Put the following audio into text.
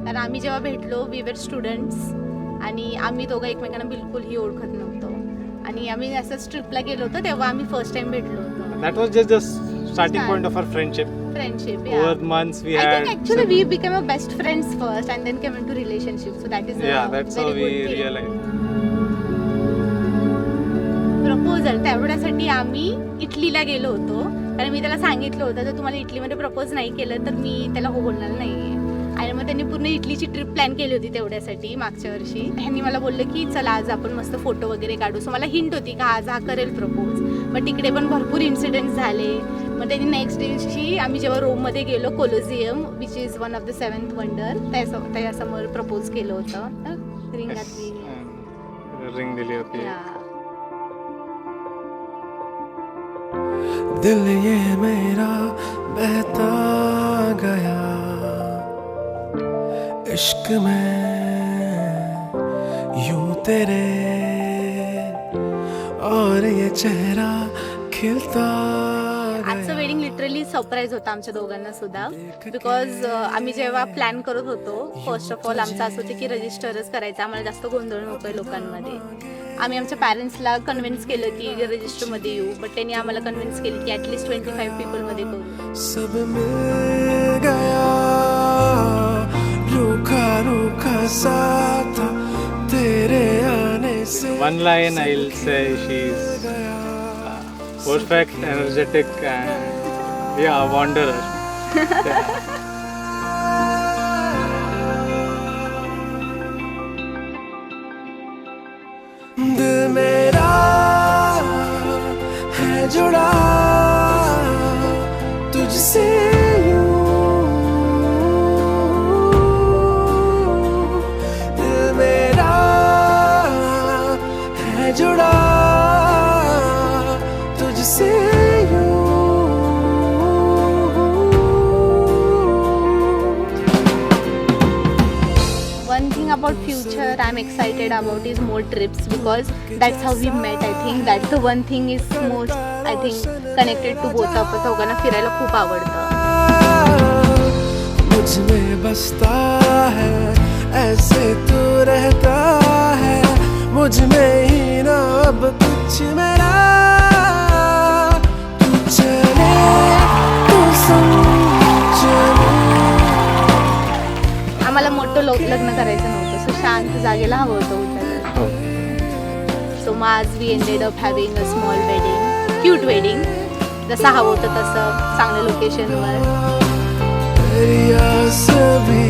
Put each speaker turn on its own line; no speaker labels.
कारण आम्ही जेव्हा भेटलो वी वर स्टुडंट्स आणि आम्ही दोघं एकमेकांना बिलकुलही ओळखत नव्हतो आणि आम्ही असंच ट्रिपला गेलो होतो तेव्हा आम्ही फर्स्ट टाइम भेटलो होतो.
That was just the starting point of our friendship.
Friendship,
Over
yeah.
months we
I
had.
think actually we became a best friends first and then came into relationship. So that is a
Yeah, that's how
very
we
good thing.
realized.
Proposal तेवढ्यासाठी आम्ही इटलीला गेलो होतो कारण मी त्याला सांगितलं होतं जर तुम्हाला इटलीमध्ये प्रपोज नाही केलं तर मी त्याला हो बोलणार नाही. आणि मग त्यांनी पूर्ण इटलीची ट्रिप प्लॅन केली होती तेवढ्यासाठी मागच्या वर्षी. ह्यांनी मला बोललं की चला आज आपण मस्त फोटो वगैरे काढू. सो मला हिंट होती का आज हा करेल प्रपोज. मग तिकडे पण भरपूर इन्सिडेंट्स झाले. मग त्यांनी नेक्स्ट दिवशी आम्ही जेव्हा रोममध्ये गेलो Colosseum which is one of the 7th wonder त्याच्यासमोर प्रपोज केलं होतं. रिंग घातली.
रिंग दिली होती.
दिल ये मेरा बहता गया इश्क में यूं तेरे और ये चेहरा खिलता.
आजचं वेडिंग लिटरली सरप्राईज होतं आमच्या दोघांना सुद्धा बिकॉज आम्ही जेव्हा प्लॅन करत होतो फर्स्ट ऑफ ऑल आमचं असं होतं की रजिस्टरच करायचं आम्हाला जास्त गोंधळ नको आहे लोकांमध्ये. आम्ही आमच्या पॅरेंट्सला कन्व्हिन्स केलं की रजिस्टरमध्ये येऊ बट त्यांनी आम्हाला कन्व्हिन्स केलं की ॲटलिस्ट 25 पीपलमध्ये करू.
सब मिल गया रूखा रूखा सा था तेरे आने से.
One line I'll say she's perfect, energetic and yeah, a wanderer.
दिल मेरा है जुड़ा तुझसे यूं. दिल मेरा है जुड़ा तुझसे यूं.
One thing about future I'm excited about is more trips because that's how we met. I think that's the one thing is most I think connected to both of us. दोघांना फिरायला खूप आवडतं.
मुझ में बसता है ऐसे तू रहता है मुझ में ही ना अब कुछ मेरा. तू चले तू संग चले.
आम्हाला मोठं लग्न करायचं नव्हतं सो शांत जागेला हवं होतं उठायला. सो मग आज we ended up having a small wedding cute wedding जसं हवं होतं तसं चांगल्या लोकेशनवर.
सभी